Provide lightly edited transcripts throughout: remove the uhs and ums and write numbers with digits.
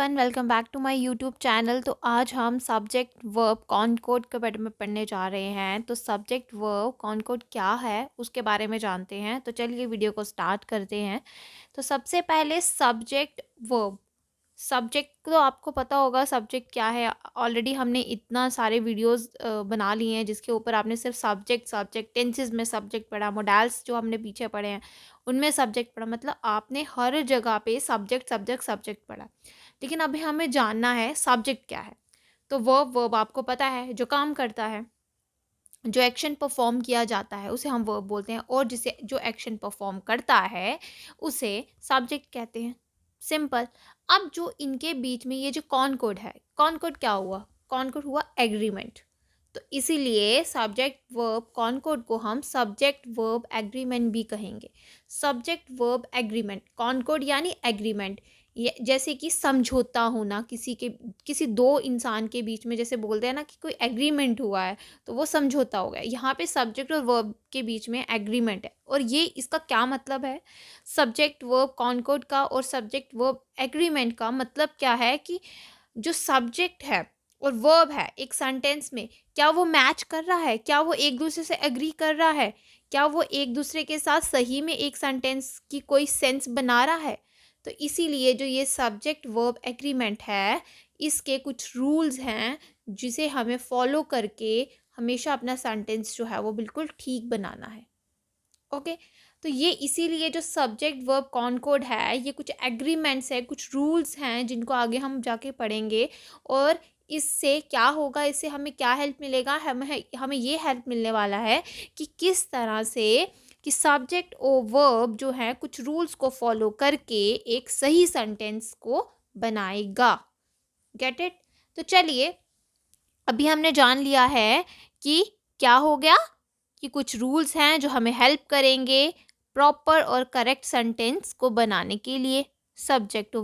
Everyone, welcome back to my YouTube channel. तो आज हम सब्जेक्ट वर्ब कॉनकोड के बारे में पढ़ने जा रहे हैं। तो सब्जेक्ट वर्ब कॉनकोड क्या है उसके बारे में जानते हैं। तो चलिए वीडियो को स्टार्ट करते हैं। तो सबसे पहले सब्जेक्ट वर्ब, सब्जेक्ट तो आपको पता होगा सब्जेक्ट क्या है। ऑलरेडी हमने इतना सारे वीडियोस बना लिए हैं जिसके ऊपर आपने सिर्फ सब्जेक्ट टेंसेस में सब्जेक्ट पढ़ा, मोडाल्स जो हमने पीछे पढ़े हैं उनमें सब्जेक्ट पढ़ा, मतलब आपने हर जगह पे सब्जेक्ट पढ़ा। लेकिन अभी हमें जानना है सब्जेक्ट क्या है। तो वर्ब वर्ब आपको पता है, जो काम करता है, जो एक्शन परफॉर्म किया जाता है उसे हम वर्ब बोलते हैं, और जिसे जो एक्शन परफॉर्म करता है उसे सब्जेक्ट कहते हैं। सिंपल। अब जो इनके बीच में ये जो कॉनकोड है, कॉनकोड क्या हुआ? कॉनकोड हुआ एग्रीमेंट। तो इसीलिए सब्जेक्ट वर्ब कॉनकोड को हम सब्जेक्ट वर्ब एग्रीमेंट भी कहेंगे। सब्जेक्ट वर्ब एग्रीमेंट, कॉनकोड यानी एग्रीमेंट। ये जैसे कि समझौता होना किसी दो इंसान के बीच में, जैसे बोलते हैं ना कि कोई एग्रीमेंट हुआ है तो वो समझौता हो गया। यहाँ पे सब्जेक्ट और वर्ब के बीच में एग्रीमेंट है। और ये इसका क्या मतलब है? सब्जेक्ट वर्ब कॉनकोड का और सब्जेक्ट वर्ब एग्रीमेंट का मतलब क्या है कि जो सब्जेक्ट है और वर्ब है एक सेंटेंस में, क्या वो मैच कर रहा है? क्या वो एक दूसरे से एग्री कर रहा है? क्या वो एक दूसरे के साथ सही में एक सेंटेंस की कोई सेंस बना रहा है? तो इसीलिए जो ये सब्जेक्ट वर्ब एग्रीमेंट है, इसके कुछ रूल्स हैं जिसे हमें फॉलो करके हमेशा अपना सेंटेंस जो है वो बिल्कुल ठीक बनाना है। ओके। तो ये इसीलिए जो सब्जेक्ट वर्ब कॉनकोड है, ये कुछ एग्रीमेंट्स है, कुछ रूल्स हैं जिनको आगे हम जाके पढ़ेंगे। और इससे क्या होगा, इससे हमें क्या हेल्प मिलेगा? हमें हमें ये हेल्प मिलने वाला है कि किस तरह से कि सब्जेक्ट और वर्ब जो है कुछ रूल्स को फॉलो करके एक सही सेंटेंस को बनाएगा। Get it? तो चलिए, अभी हमने जान लिया है कि क्या हो गया, कि कुछ रूल्स हैं जो हमें हेल्प करेंगे प्रॉपर और करेक्ट सेंटेंस को बनाने के लिए सब्जेक्ट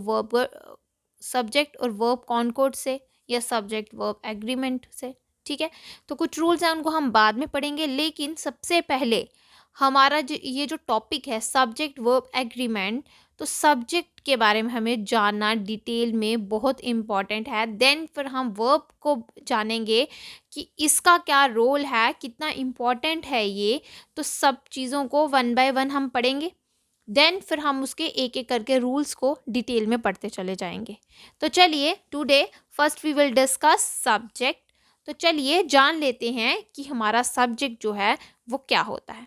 और वर्ब कॉनकोड से या सब्जेक्ट वर्ब एग्रीमेंट से। ठीक है। तो कुछ रूल्स हैं, उनको हम बाद में पढ़ेंगे, लेकिन सबसे पहले हमारा ये जो टॉपिक है सब्जेक्ट वर्ब एग्रीमेंट, तो सब्जेक्ट के बारे में हमें जानना डिटेल में बहुत इम्पॉर्टेंट है। देन फिर हम वर्ब को जानेंगे कि इसका क्या रोल है, कितना इम्पॉर्टेंट है ये। तो सब चीज़ों को वन बाय वन हम पढ़ेंगे। देन फिर हम उसके एक एक करके रूल्स को डिटेल में पढ़ते चले जाएंगे। तो चलिए, today first we will discuss subject. तो चलिए जान लेते हैं कि हमारा सब्जेक्ट जो है वो क्या होता है।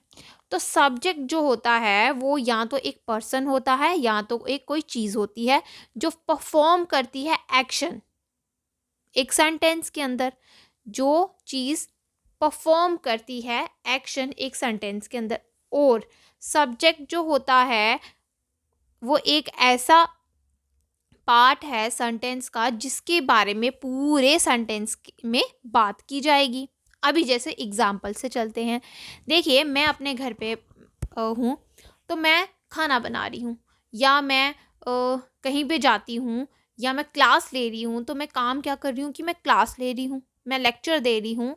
तो सब्जेक्ट जो होता है वो या तो एक पर्सन होता है या तो एक कोई चीज़ होती है जो परफॉर्म करती है एक्शन। एक सेंटेंस के अंदर जो चीज़ परफॉर्म करती है एक्शन एक सेंटेंस के अंदर। और सब्जेक्ट जो होता है वो एक ऐसा पार्ट है सेंटेंस का जिसके बारे में पूरे सेंटेंस में बात की जाएगी। अभी जैसे एग्जाम्पल से चलते हैं। देखिए, मैं अपने घर पे हूँ, तो मैं खाना बना रही हूँ, या मैं कहीं पे जाती हूँ, या मैं क्लास ले रही हूँ। तो मैं काम क्या कर रही हूँ कि मैं क्लास ले रही हूँ, मैं लेक्चर दे रही हूँ।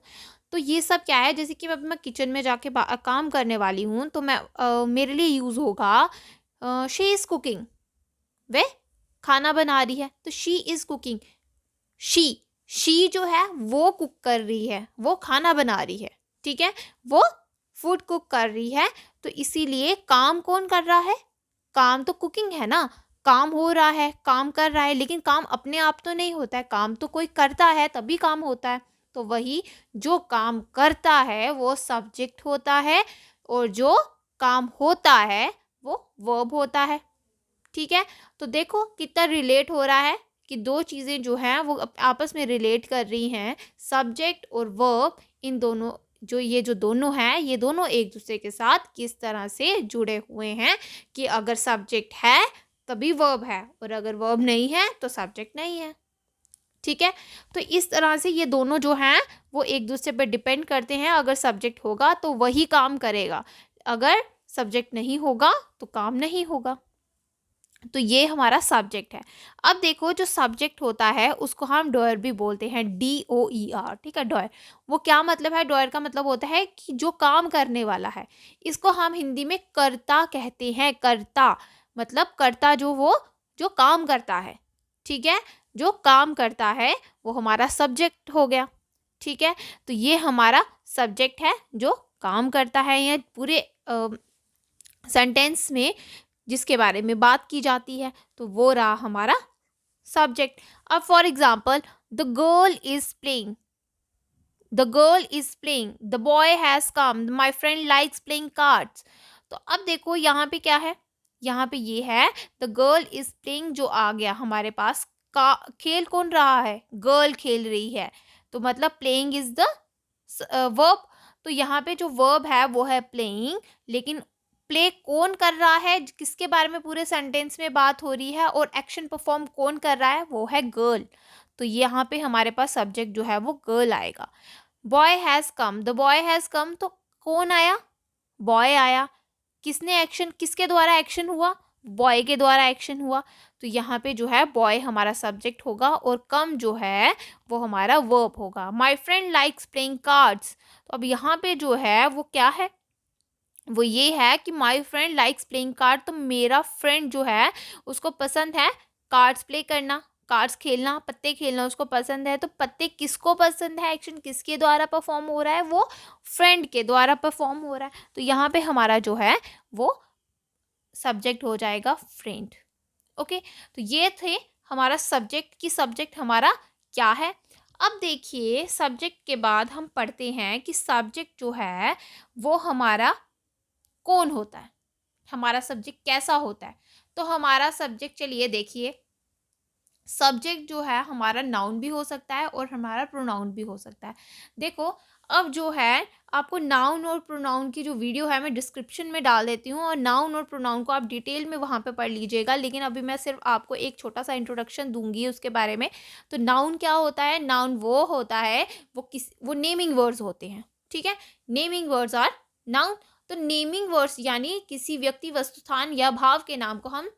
तो ये सब क्या है, जैसे कि अब मैं किचन में जाके काम करने वाली हूँ, तो मैं मेरे लिए यूज़ होगा शी इज़ कुकिंग। वे खाना बना रही है तो she is cooking. She she जो है वो कुक कर रही है, वो खाना बना रही है। ठीक है, वो फूड कुक कर रही है। तो इसीलिए काम कौन कर रहा है? काम तो कुकिंग है ना। काम हो रहा है, काम कर रहा है, लेकिन काम अपने आप तो नहीं होता है, काम तो कोई करता है तभी काम होता है। तो वही, जो काम करता है वो सब्जेक्ट होता है, और जो काम होता है वो वर्ब होता है। ठीक है। तो देखो कितना रिलेट हो रहा है कि दो चीज़ें जो हैं वो आपस में रिलेट कर रही हैं। सब्जेक्ट और वर्ब, इन दोनों जो दोनों हैं, ये दोनों एक दूसरे के साथ किस तरह से जुड़े हुए हैं कि अगर सब्जेक्ट है तभी वर्ब है, और अगर वर्ब नहीं है तो सब्जेक्ट नहीं है। ठीक है। तो इस तरह से ये दोनों जो हैं वो एक दूसरे पर डिपेंड करते हैं। अगर सब्जेक्ट होगा तो वही काम करेगा, अगर सब्जेक्ट नहीं होगा तो काम नहीं होगा। तो ये हमारा सब्जेक्ट है। अब देखो, जो सब्जेक्ट होता है उसको हम डॉयर भी बोलते हैं, DOER। ठीक है, डॉयर। वो क्या मतलब है? डॉयर का मतलब होता है कि जो काम करने वाला है। इसको हम हिंदी में कर्ता कहते हैं। कर्ता मतलब कर्ता, जो वो जो काम करता है। ठीक है। जो काम करता है वो हमारा सब्जेक्ट हो गया। ठीक है, तो ये हमारा सब्जेक्ट है जो काम करता है, या पूरे सेंटेंस में जिसके बारे में बात की जाती है, तो वो रहा हमारा सब्जेक्ट। अब for example, the girl is playing, the girl is playing, the boy has come, my friend likes playing cards. तो अब देखो यहाँ पे क्या है, यहाँ पे ये है द गर्ल इज प्लेइंग जो आ गया हमारे पास। का खेल कौन रहा है, गर्ल खेल रही है, तो मतलब प्लेइंग इज द वर्ब। तो यहाँ पे जो वर्ब है वो है प्लेइंग, लेकिन प्ले कौन कर रहा है, किसके बारे में पूरे सेंटेंस में बात हो रही है, और एक्शन परफॉर्म कौन कर रहा है, वो है गर्ल। तो यहाँ पे हमारे पास सब्जेक्ट जो है वो गर्ल आएगा। Boy has come, the boy has come, तो कौन आया, बॉय आया। किसने एक्शन, किसके द्वारा एक्शन हुआ, बॉय के द्वारा एक्शन हुआ। तो यहाँ पे जो है बॉय हमारा सब्जेक्ट होगा, और कम जो है वो हमारा वर्ब होगा। My friend likes playing cards, तो अब यहाँ पे जो है वो क्या है, वो ये है कि my friend likes playing card, तो मेरा फ्रेंड जो है उसको पसंद है कार्ड्स प्ले करना, कार्ड्स खेलना, पत्ते खेलना उसको पसंद है। तो पत्ते किसको पसंद है, एक्शन किसके द्वारा परफॉर्म हो रहा है, वो फ्रेंड के द्वारा परफॉर्म हो रहा है। तो यहाँ पे हमारा जो है वो सब्जेक्ट हो जाएगा फ्रेंड। ओके, तो ये थे हमारा सब्जेक्ट की सब्जेक्ट हमारा क्या है। अब देखिए सब्जेक्ट के बाद हम पढ़ते हैं कि सब्जेक्ट जो है वो हमारा कौन होता है, हमारा सब्जेक्ट कैसा होता है। तो हमारा सब्जेक्ट चलिए देखिए, सब्जेक्ट जो है हमारा नाउन भी हो सकता है और हमारा प्रोनाउन भी हो सकता है। देखो अब जो है आपको नाउन और प्रोनाउन की जो वीडियो है मैं डिस्क्रिप्शन में डाल देती हूँ, और नाउन और प्रोनाउन को आप डिटेल में वहाँ पे पढ़ लीजिएगा, लेकिन अभी मैं सिर्फ आपको एक छोटा सा इंट्रोडक्शन दूंगी उसके बारे में। तो नाउन क्या होता है, नाउन वो होता है, वो नेमिंग वर्ड्स होते हैं। ठीक है, नेमिंग वर्ड्स आर नाउन। तो नेमिंग वर्ड्स यानी किसी व्यक्ति, वस्तु, स्थान या भाव के नाम को हम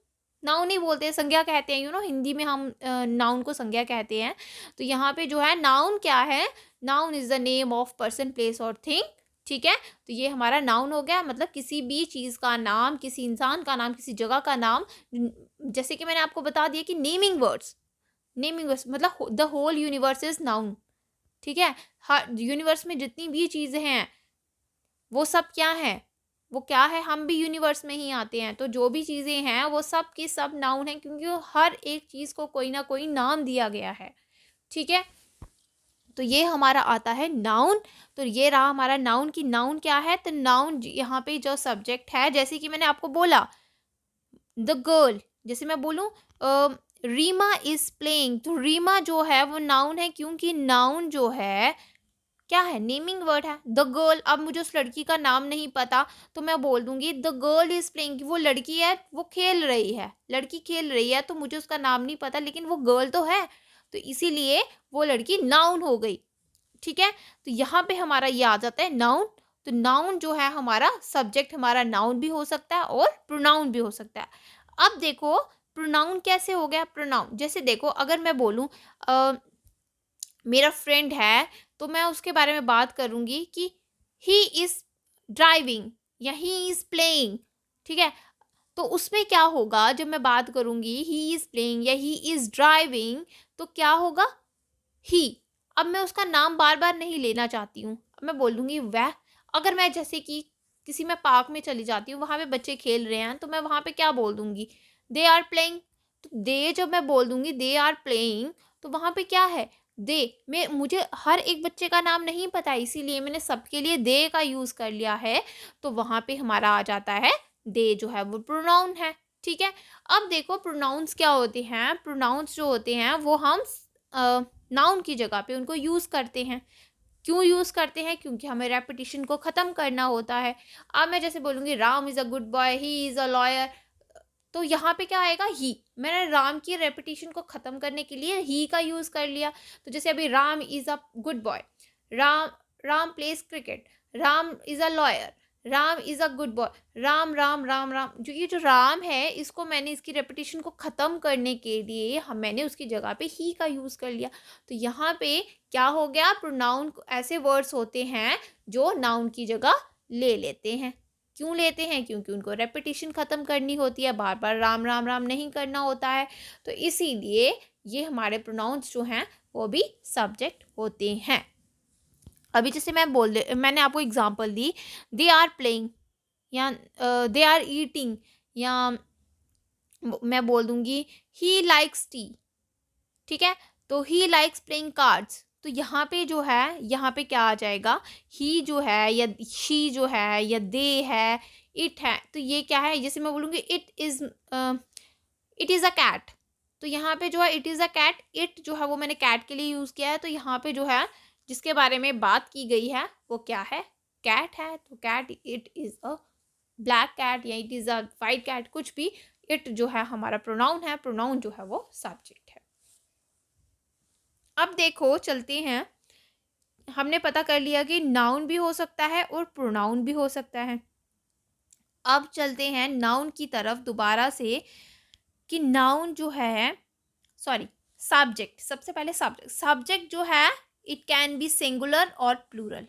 नाउन ही बोलते हैं, संज्ञा कहते हैं, हिंदी में हम नाउन को संज्ञा कहते हैं। तो यहाँ पे जो है नाउन क्या है, noun is the name of person, place और थिंग। ठीक है, तो ये हमारा नाउन हो गया, मतलब किसी भी चीज़ का नाम, किसी इंसान का नाम, किसी जगह का नाम। जैसे कि मैंने आपको बता दिया कि नेमिंग वर्ड्स मतलब the whole universe is noun. ठीक है, हर यूनिवर्स में जितनी भी चीज़ें हैं वो सब क्या है, वो क्या है, हम भी यूनिवर्स में ही आते हैं। तो जो भी चीज़ें हैं वो सब की सब नाउन है, क्योंकि वो हर एक चीज़ को कोई ना कोई नाम दिया गया है। ठीक है, तो ये हमारा आता है नाउन। तो ये रहा हमारा नाउन की नाउन क्या है। तो नाउन यहाँ पे जो सब्जेक्ट है, जैसे कि मैंने आपको बोला द गर्ल, जैसे मैं बोलूँ रीमा इज प्लेइंग, तो रीमा जो है वो नाउन है, क्योंकि नाउन जो है क्या है, नेमिंग वर्ड है। द गर्ल, अब मुझे उस लड़की का नाम नहीं पता तो मैं बोल दूंगी द गर्ल इज प्लेइंग, वो लड़की है, वो खेल रही है, लड़की खेल रही है, तो मुझे उसका नाम नहीं पता, लेकिन वो गर्ल तो है, तो इसीलिए वो लड़की नाउन हो गई। ठीक है, तो यहाँ पे हमारा ये आ जाता है नाउन। तो नाउन जो है हमारा सब्जेक्ट, हमारा नाउन भी हो सकता है और प्रोनाउन भी हो सकता है। अब देखो प्रोनाउन कैसे हो गया, प्रोनाउन जैसे देखो अगर मैं बोलूँ मेरा फ्रेंड है, तो मैं उसके बारे में बात करूँगी कि ही इज़ ड्राइविंग या ही इज़ प्लेइंग। ठीक है, तो उसमें क्या होगा, जब मैं बात करूँगी ही इज़ प्लेइंग या ही इज़ ड्राइविंग, तो क्या होगा, ही। अब मैं उसका नाम बार बार नहीं लेना चाहती हूँ, अब मैं बोल दूँगी वह। अगर मैं जैसे कि किसी मैं पार्क में चली जाती हूँ, वहाँ पे बच्चे खेल रहे हैं, तो मैं वहाँ पे क्या बोल दूँगी, दे आर प्लेइंग। तो दे जब मैं बोल दूँगी दे आर प्लेइंग, तो वहाँ पे क्या है, दे। मैं मुझे हर एक बच्चे का नाम नहीं पता, इसीलिए मैंने सबके लिए दे का यूज़ कर लिया है। तो वहाँ पे हमारा आ जाता है दे, जो है वो प्रोनाउन है। ठीक है, अब देखो प्रोनाउंस क्या होते हैं, प्रोनाउंस जो होते हैं वो हम नाउन की जगह पे उनको यूज़ करते हैं। क्यों यूज़ करते हैं, क्योंकि हमें रेपिटिशन को ख़त्म करना होता है। अब मैं जैसे बोलूँगी Ram is a good boy, he is a lawyer, तो यहाँ पे क्या आएगा, ही। मैंने राम की रेपिटिशन को ख़त्म करने के लिए ही का यूज़ कर लिया। तो जैसे अभी Ram is a good boy, Ram Ram pledge cricket, Ram is a lawyer, Ram is a good boy, Ram Ram Ram Ram, जो ये जो राम है इसको मैंने इसकी रेपिटिशन को ख़त्म करने के लिए मैंने उसकी जगह पे ही का यूज़ कर लिया। तो यहाँ पे क्या हो गया, प्रोनाउन ऐसे वर्ड्स होते हैं जो नाउन की जगह ले लेते हैं। क्यों लेते हैं, क्योंकि उनको रेपिटिशन ख़त्म करनी होती है, बार बार राम राम राम नहीं करना होता है। तो इसीलिए ये हमारे प्रोनाउंस जो हैं वो भी सब्जेक्ट होते हैं। अभी जैसे मैंने आपको एग्जांपल दी, दे आर प्लेइंग या दे आर ईटिंग, या मैं बोल दूंगी ही लाइक्स टी, ठीक है। तो ही लाइक्स प्लेइंग कार्ड्स, तो यहाँ पे जो है, यहाँ पे क्या आ जाएगा, ही जो है या शी जो है या दे है, इट है, तो ये क्या है, जैसे मैं बोलूँगी इट इज़ अ कैट, तो यहाँ पे जो है it is a cat, it जो है वो मैंने कैट के लिए यूज़ किया है, तो यहाँ पे जो है जिसके बारे में बात की गई है वो क्या है, कैट है। तो cat, it is a black cat या it is a white cat, कुछ भी, इट जो है हमारा प्रोनाउन है, प्रोनाउन जो है वो सब्जेक्ट है। अब देखो चलते हैं, हमने पता कर लिया कि नाउन भी हो सकता है और प्रोनाउन भी हो सकता है। अब चलते हैं नाउन की तरफ दोबारा से, कि नाउन जो है, सॉरी, सब्जेक्ट, सबसे पहले सब्जेक्ट जो है इट कैन बी सिंगुलर और प्लूरल।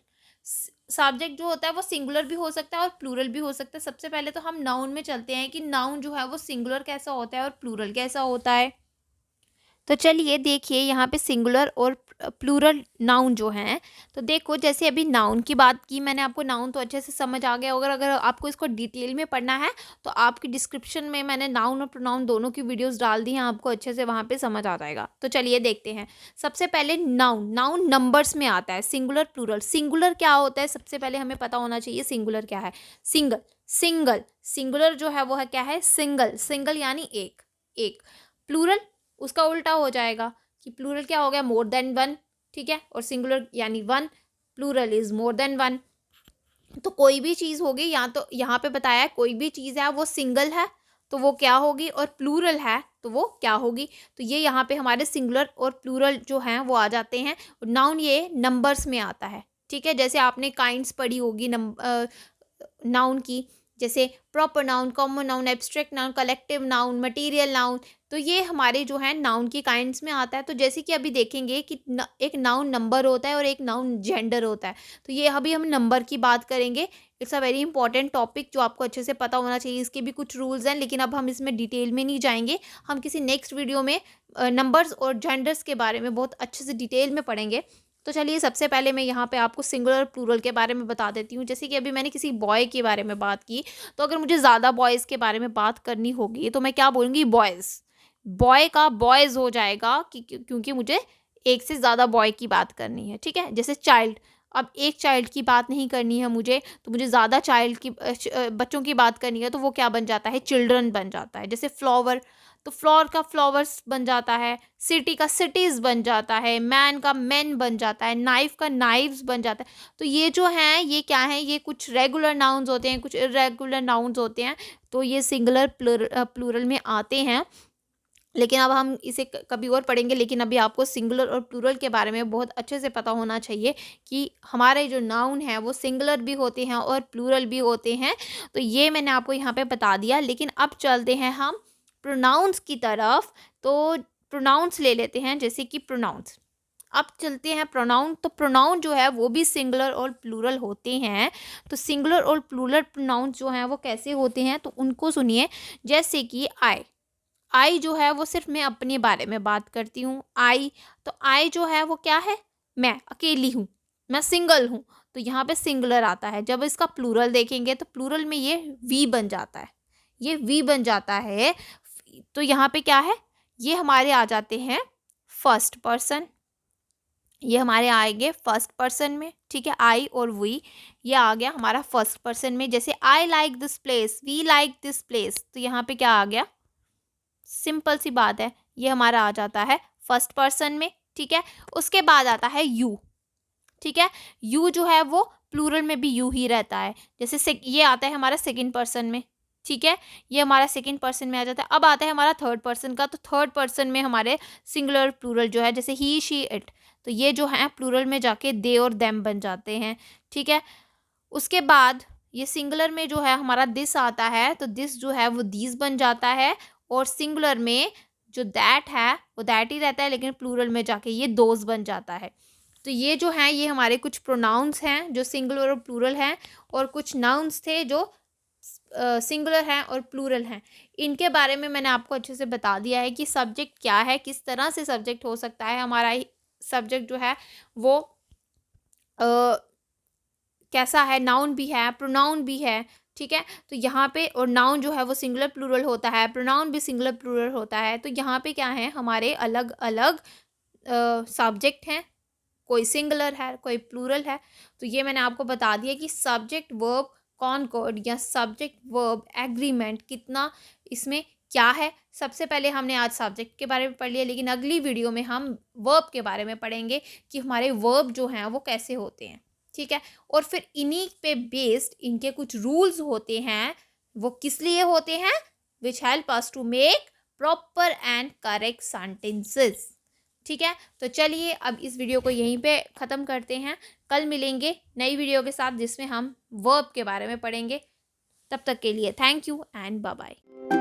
सब्जेक्ट जो होता है वो सिंगुलर भी हो सकता है और प्लूरल भी हो सकता है। सबसे पहले तो हम नाउन में चलते हैं कि नाउन जो है वो सिंगुलर कैसा होता है और प्लूरल कैसा होता है। तो चलिए देखिए यहाँ पे सिंगुलर और प्लूरल नाउन जो हैं, तो देखो जैसे अभी नाउन की बात की मैंने, आपको नाउन तो अच्छे से समझ आ गया। अगर आपको इसको डिटेल में पढ़ना है तो आपकी डिस्क्रिप्शन में मैंने नाउन और प्रोनाउन दोनों की वीडियोस डाल दी हैं, आपको अच्छे से वहाँ पे समझ आ जाएगा। तो चलिए देखते हैं। सबसे पहले नाउन, नाउन नंबर्स में आता है, सिंगुलर प्लूरल। सिंगुलर क्या होता है, सबसे पहले हमें पता होना चाहिए सिंगुलर क्या है। सिंगल, सिंगल, सिंगुलर जो है वो है क्या है, सिंगल, सिंगल यानी एक, एक। प्लूरल उसका उल्टा हो जाएगा, कि प्लूरल क्या हो गया, मोर देन वन, ठीक है, और सिंगुलर यानी one, plural is more than one. तो कोई भी चीज़ होगी, या तो यहाँ पे बताया है कोई भी चीज़ है वो सिंगल है तो वो क्या होगी, और प्लूरल है तो वो क्या होगी। तो ये यहाँ पे हमारे सिंगुलर और प्लूरल जो हैं वो आ जाते हैं। नाउन ये नंबर्स में आता है, ठीक है। जैसे आपने काइंड्स पढ़ी होगी नाउन की, जैसे proper noun, common noun, abstract noun, collective noun, material noun, तो ये हमारे जो है नाउन की काइंड्स में आता है। तो जैसे कि अभी देखेंगे कि एक नाउन नंबर होता है और एक नाउन जेंडर होता है। तो ये अभी हम नंबर की बात करेंगे। It's a very important topic जो आपको अच्छे से पता होना चाहिए। इसके भी कुछ रूल्स हैं, लेकिन अब हम इसमें डिटेल में नहीं जाएंगे। हम किसी नेक्स्ट वीडियो में नंबर्स और जेंडर्स के बारे में बहुत अच्छे से डिटेल में पढ़ेंगे। तो चलिए सबसे पहले मैं यहाँ पे आपको सिंगुलर और प्लूरल के बारे में बता देती हूँ। जैसे कि अभी मैंने किसी बॉय के बारे में बात की, तो अगर मुझे ज़्यादा बॉयज़ के बारे में बात करनी होगी तो मैं क्या बोलूँगी, बॉयज़। बॉय का बॉयज़ हो जाएगा क्योंकि मुझे एक से ज़्यादा बॉय की बात करनी है, ठीक है। जैसे चाइल्ड, अब एक चाइल्ड की बात नहीं करनी है मुझे, तो मुझे ज़्यादा चाइल्ड की बच्चों की बात करनी है, तो वो क्या बन जाता है, चिल्ड्रन बन जाता है। जैसे फ्लावर, तो फ्लोर का फ्लावर्स बन जाता है, सिटी का सिटीज़ बन जाता है, मैन का मैन बन जाता है, नाइफ का नाइव्स बन जाता है। तो ये जो हैं ये क्या हैं, ये कुछ रेगुलर नाउन्स होते हैं, कुछ इर्रेगुलर नाउन्स होते हैं। तो ये सिंगुलर प्लूरल में आते हैं, लेकिन अब हम इसे कभी और पढ़ेंगे। लेकिन अभी आपको सिंगुलर और प्लूरल के बारे में बहुत अच्छे से पता होना चाहिए कि हमारे जो नाउन हैं वो सिंगुलर भी होते हैं और प्लूरल भी होते हैं। तो ये मैंने आपको यहाँ पे बता दिया। लेकिन अब चलते हैं हम प्रोनाउंस की तरफ। तो प्रोनाउंस ले लेते हैं, जैसे कि प्रोनाउंस। अब चलते हैं प्रोनाउन। तो प्रोनाउन जो है वो भी सिंगुलर और प्लूरल होते हैं। तो सिंगुलर और प्लूरल प्रोनाउंस जो हैं वो कैसे होते हैं, तो उनको सुनिए। जैसे कि आई जो है वो सिर्फ मैं अपने बारे में बात करती हूँ। आई, तो आई जो है वो क्या है, मैं अकेली हूँ, मैं सिंगल हूँ। तो यहाँ पे सिंगुलर आता है। जब इसका प्लूरल देखेंगे तो प्लूरल में ये वी बन जाता है, ये वी बन जाता है। तो यहाँ पे क्या है, ये हमारे आ जाते हैं फर्स्ट पर्सन, ये हमारे आएंगे फर्स्ट पर्सन में, ठीक है। आई और वी, ये आ गया हमारा फर्स्ट पर्सन में। जैसे I like this place, we like this place, तो यहाँ पे क्या आ गया, सिंपल सी बात है, ये हमारा आ जाता है फर्स्ट पर्सन में, ठीक है। उसके बाद आता है यू, ठीक है। यू जो है वो प्लूरल में भी यू ही रहता है। जैसे ये आता है हमारा सेकंड पर्सन में, ठीक है, ये हमारा सेकंड पर्सन में आ जाता है। अब आता है हमारा थर्ड पर्सन का। तो थर्ड पर्सन में हमारे सिंगुलर प्लूरल जो है, जैसे ही शी इट, तो ये जो है प्लूरल में जाके दे और देम बन जाते हैं, ठीक है। उसके बाद ये सिंगुलर में जो है हमारा दिस आता है, तो दिस जो है वो दीज बन जाता है। और सिंगुलर में जो दैट है वो दैट ही रहता है, लेकिन प्लूरल में जाके ये दोज बन जाता है। तो ये जो हैं ये हमारे कुछ प्रोनाउंस हैं जो सिंगुलर और प्लूरल हैं, और कुछ नाउन्स थे जो सिंगुलर हैं और प्लूरल हैं। इनके बारे में मैंने आपको अच्छे से बता दिया है कि सब्जेक्ट क्या है, किस तरह से सब्जेक्ट हो सकता है। हमारा सब्जेक्ट जो है वो अ, कैसा है, नाउन भी है, प्रोनाउन भी है, ठीक है। तो यहाँ पे और नाउन जो है वो सिंगुलर प्लूरल होता है, प्रोनाउन भी सिंगुलर प्लूरल होता है। तो यहाँ पे क्या है, हमारे अलग अलग सब्जेक्ट हैं, कोई सिंगुलर है, कोई प्लूरल है। तो ये मैंने आपको बता दिया कि सब्जेक्ट वर्ब कॉनकॉर्ड या सब्जेक्ट वर्ब एग्रीमेंट कितना इसमें क्या है। सबसे पहले हमने आज सब्जेक्ट के बारे में पढ़ लिया, लेकिन अगली वीडियो में हम वर्ब के बारे में पढ़ेंगे कि हमारे वर्ब जो हैं वो कैसे होते हैं, ठीक है। और फिर इन्हीं पे बेस्ड इनके कुछ रूल्स होते हैं, वो किस लिए होते हैं, which help us to make proper and correct sentences, ठीक है। तो चलिए अब इस वीडियो को यहीं पे ख़त्म करते हैं। कल मिलेंगे नई वीडियो के साथ जिसमें हम वर्ब के बारे में पढ़ेंगे। तब तक के लिए thank you and bye bye.